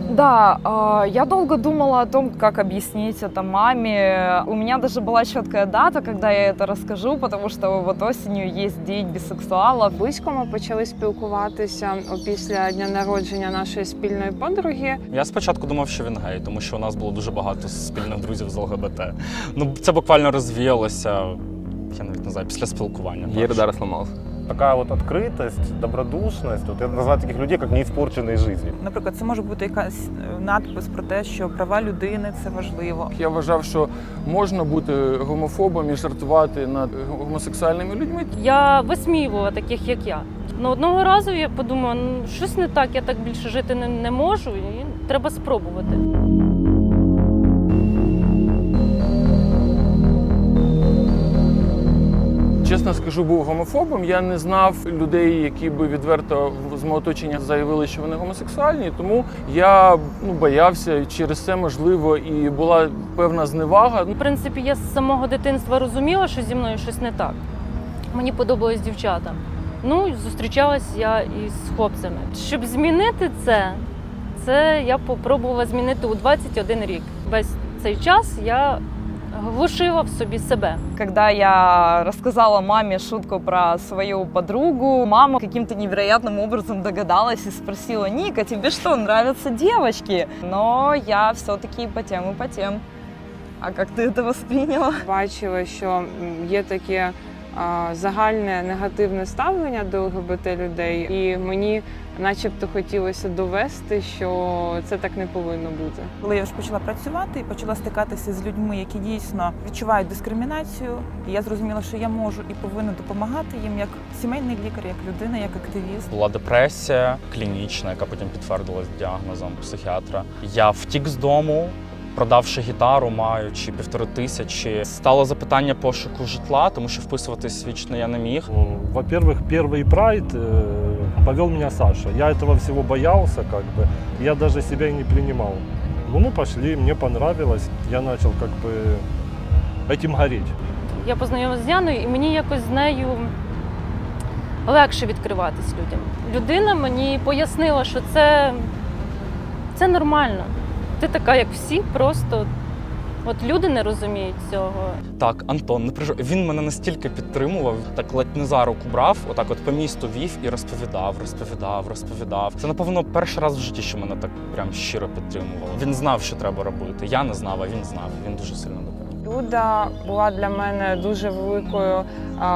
Да, я долго думала о том, как объяснить это маме. У меня даже была четкая дата, когда я это расскажу, потому что вот осенью есть день бисексуалов. Близько ми почали спілкуватися після дня народження нашої спільної подруги. Я спочатку думав, що він гей, тому що у нас було дуже багато спільних друзів з ЛГБТ. Ну, це буквально розвіялося, я навіть не знаю, після спілкування. Єрдар сломався. Такая вот открытость, добродушность, вот я называю таких людей как неиспорченные жизни. Наприклад, це може бути якась надпис про те, що права людини – це важливо. Я вважав, що можна бути гомофобом і жартувати над гомосексуальними людьми. Я висміювала таких, як я. Но одного разу я подумала, ну щось не так, я так більше жити не можу, і треба спробувати. Чесно скажу, був гомофобом. Я не знав людей, які би відверто з мого оточення заявили, що вони гомосексуальні. Тому я боявся, і через це, можливо, і була певна зневага. В принципі, я з самого дитинства розуміла, що зі мною щось не так. Мені подобались дівчата. Ну, зустрічалась я із хлопцями. Щоб змінити це я попробувала змінити у 21 рік. Весь цей час я глушила в собі себе. Когда я рассказала маме шутку про свою подругу, мама каким-то невероятным образом догадалась и спросила: «Ника, тебе что, нравятся девочки?» Но я все-таки по тем и по тем. А как ты это восприняла? Бачила, що є таке загальне негативне ставлення до ЛГБТ людей, і мені начебто хотілося довести, що це так не повинно бути. Коли я вже почала працювати і почала стикатися з людьми, які дійсно відчувають дискримінацію, і я зрозуміла, що я можу і повинна допомагати їм як сімейний лікар, як людина, як активіст. Була депресія клінічна, яка потім підтвердилась діагнозом психіатра. Я втік з дому, продавши гітару, маючи 1500. Стало запитання пошуку житла, тому що вписуватись вічно я не міг. Во-первых, первый прайд повел меня Саша. Я этого всего боялся, я даже себя и не принимал. Ну, мы пошли, мне понравилось, я начал этим гореть. Я познайомилася з Яною, і мені якось з нею легше відкриватись людям. Людина мені пояснила, що це нормально. Ти така, як всі, просто от люди не розуміють цього. Так, Антон, не переживай. Він мене настільки підтримував, так ледь не за руку брав, отак от по місту вів і розповідав. Це, напевно, перший раз в житті, що мене так прям щиро підтримувало. Він знав, що треба робити. Я не знав, а він знав. Він дуже сильно допоміг. Люда була для мене дуже великою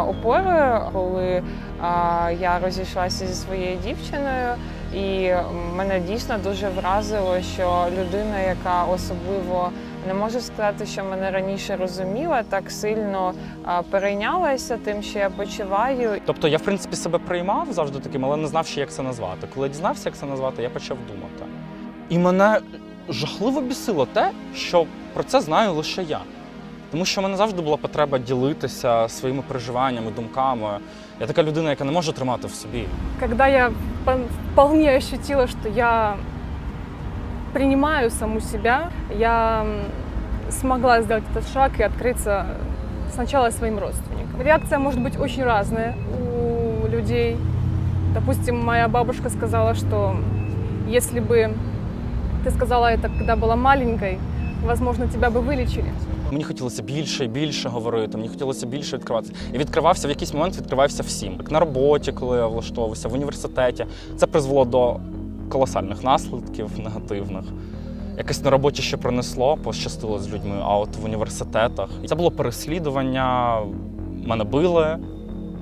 опорою, коли я розійшлася зі своєю дівчиною. І мене дійсно дуже вразило, що людина, яка особливо, не можу сказати, що мене раніше розуміла, так сильно перейнялася тим, що я почуваю. Тобто я, в принципі, себе приймав завжди таким, але не знав ще, як це назвати. Коли я дізнався, як це назвати, я почав думати. І мене жахливо бісило те, що про це знаю лише я. Тому що в мене завжди була потреба ділитися своїми переживаннями, думками. Я така людина, яка не може тримати в собі. Когда я вполне ощутила, что я принимаю саму себя, я смогла сделать этот шаг и открыться сначала своим родственникам. Реакция может быть очень разная у людей. Допустим, моя бабушка сказала, что если бы ты сказала это, когда была маленькой, возможно, тебя бы вылечили. Мені хотілося більше і більше говорити, мені хотілося більше відкриватися. І відкривався, в якийсь момент відкривався всім. Як на роботі, коли я влаштовувався, в університеті. Це призвело до колосальних наслідків негативних. Якось на роботі ще пронесло, пощастило з людьми, а от в університетах. Це було переслідування, мене били.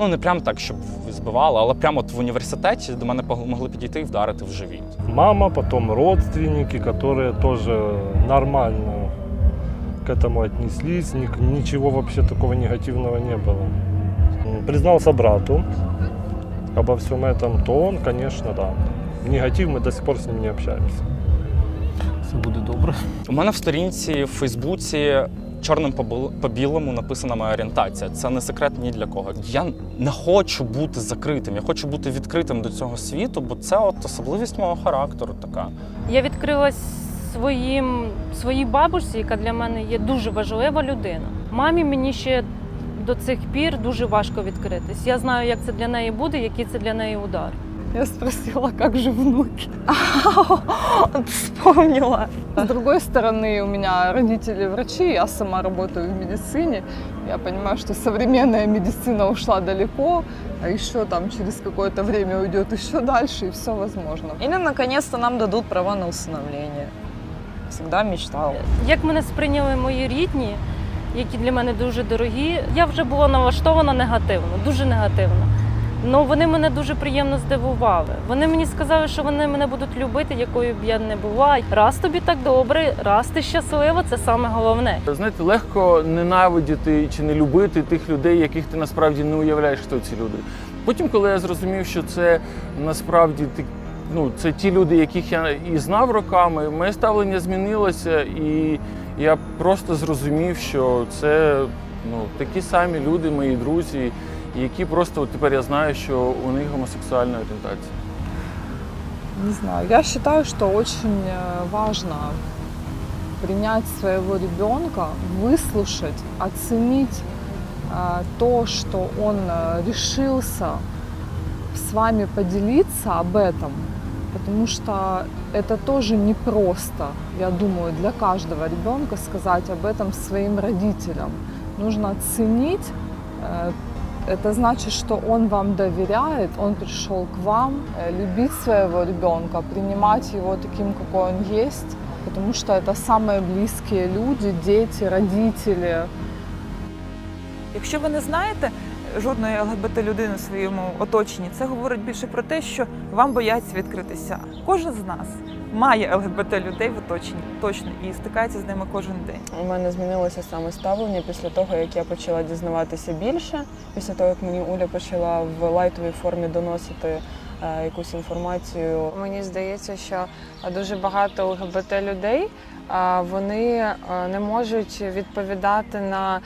Ну, не прямо так, щоб збивали, але прямо от в університеті до мене могли підійти і вдарити в живіт. Мама, потом родственники, которые тоже нормально к этому отнеслись, ничего вообще такого негативного не было. Признался брату обо всем этом, то он, конечно, да. Негатив, мы до сих пор с ним не общаемся. Все буде добре. У мене в сторінці в Фейсбуці чорним по білому написана моя орієнтація. Це не секрет ні для кого. Я не хочу бути закритим, я хочу бути відкритим до цього світу, бо це от особливість мого характеру така. Я відкрилась своїй бабусі, яка для мене є дуже важлива людина. Мамі мені ще до цих пір дуже важко відкритись. Я знаю, як це для неї буде, який це для неї удар. Я спросила, как же внуки. Вспомнила. С другой стороны, у меня родители врачи, я сама работаю в медицине. Я понимаю, что современная медицина ушла далеко, а еще там через какое-то время уйдет еще дальше, и все возможно. Или наконец-то нам дадут права на усыновление. Всегда мечтала. Як мене сприйняли мої рідні, які для мене дуже дорогі, я вже була налаштована негативно, дуже негативно. Ну, вони мене дуже приємно здивували. Вони мені сказали, що вони мене будуть любити, якою б я не була. Раз тобі так добре, раз ти щаслива, це саме головне. Знаєте, легко ненавидіти чи не любити тих людей, яких ти насправді не уявляєш, хто ці люди. Потім, коли я зрозумів, що це насправді це ті люди, яких я і знав роками, моє ставлення змінилося, і я просто зрозумів, що це такі самі люди, мої друзі, які просто тепер я знаю, що у них гомосексуальна ориентация. Не знаю, я считаю, что очень важно принять своего ребенка, выслушать, оценить то, что он решился с вами поделиться об этом, потому что это тоже непросто, я думаю, для каждого ребенка сказать об этом своим родителям. Нужно оценить. Это значит, что он вам доверяет, он пришел к вам, любить своего ребенка, принимать его таким, какой он есть, потому что это самые близкие люди, дети, родители. Якщо ви не знаєте жодної ЛГБТ-людини в своєму оточенні, це говорить більше про те, що вам бояться відкритися. Кожен з нас має ЛГБТ-людей в оточенні, точно, і стикається з ними кожен день. У мене змінилося саме ставлення після того, як я почала дізнаватися більше, після того, як мені Уля почала в лайтовій формі доносити якусь інформацію. Мені здається, що дуже багато ЛГБТ-людей, вони не можуть відповідати на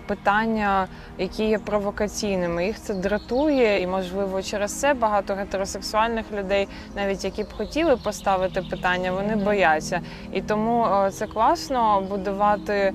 питання, які є провокаційними. Їх це дратує, і, можливо, через це багато гетеросексуальних людей, навіть які б хотіли поставити питання, вони бояться. І тому це класно будувати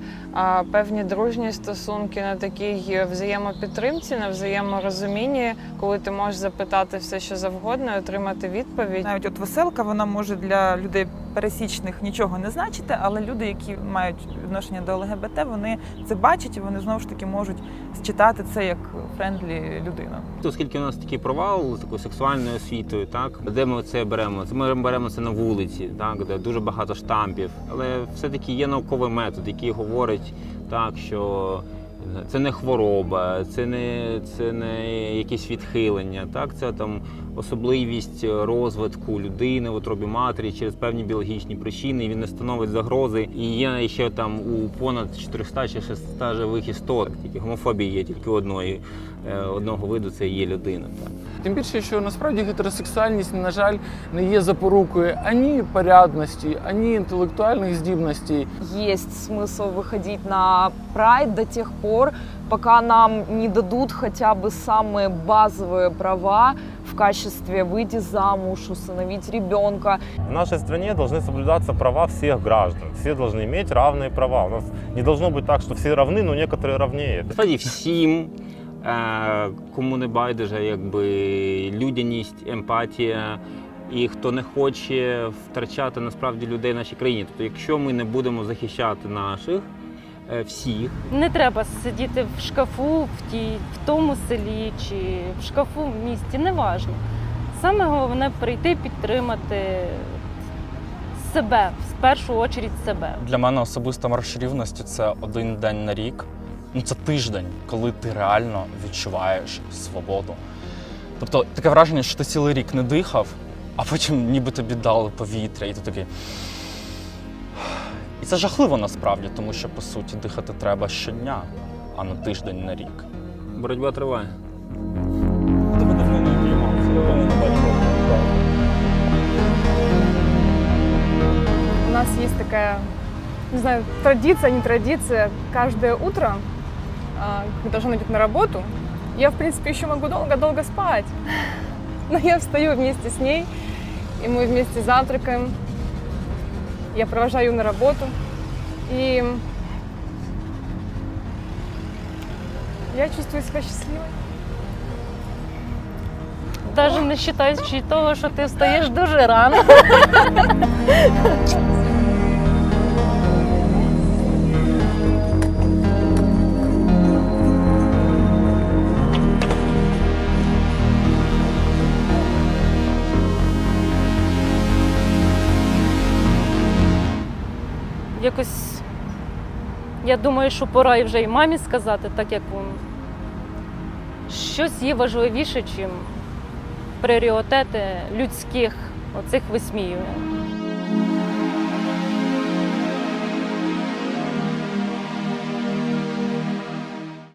певні дружні стосунки на такій взаємопідтримці, на взаєморозумінні, коли ти можеш запитати все, що завгодно, і отримати відповідь. Навіть от веселка, вона може для людей пересічних нічого не значити, але люди, які мають відношення до ЛГБТ, вони це бачать і вони знову ж таки можуть считати це як френдлі людину. Оскільки у нас такий провал з такою сексуальною освітою, так, де ми це беремо? Ми беремо це на вулиці, так, де дуже багато штампів, але все-таки є науковий метод, який говорить так, що це не хвороба, це не якісь відхилення, так, це там особливість розвитку людини в утробі матері через певні біологічні причини, і він не становить загрози. І є ще там у понад 400 чи 600 живих істот, тільки гомофобії є тільки одного виду, це є людина. Так. Тим більше, що насправді гетеросексуальність, на жаль, не є запорукою ані порядності, ані інтелектуальних здібностей. Есть смысл выходить на прайд до тех пор, пока нам не дадут хотя бы самые базовые права в качестве выйти замуж, усыновить ребенка. В нашей стране должны соблюдаться права всех граждан. Все должны иметь равные права. У нас не должно быть так, что все равны, но некоторые равнее. Насправді всім, кому не байдуже, якби людяність, емпатія, і хто не хоче втрачати насправді людей в нашій країні. Тобто, якщо ми не будемо захищати наших всіх. Не треба сидіти в шкафу в тому селі чи в шкафу в місті, неважно. Саме головне прийти підтримати себе, в першу чергу себе. Для мене особиста марш рівності – це один день на рік. Це тиждень, коли ти реально відчуваєш свободу. Тобто таке враження, що ти цілий рік не дихав, а потім ніби тобі дали повітря, і ти такий. І це жахливо насправді, тому що, по суті, дихати треба щодня, а не тиждень на рік. Боротьба триває. Тебе давно не обіймався, давно не бачив. У нас есть такая, не знаю, традиция, не традиция. Каждое утро, когда жена идет на работу, я, в принципе, еще могу долго-долго спать. Но я встаю вместе с ней, и мы вместе завтракаем. Я провожаю на работу. И я чувствую себя счастливой. навіть не вважаючи того, що ти встаєш дуже рано. Якось, я думаю, що пора і вже і мамі сказати, так як щось є важливіше, ніж пріоритети людських оцих висміювань.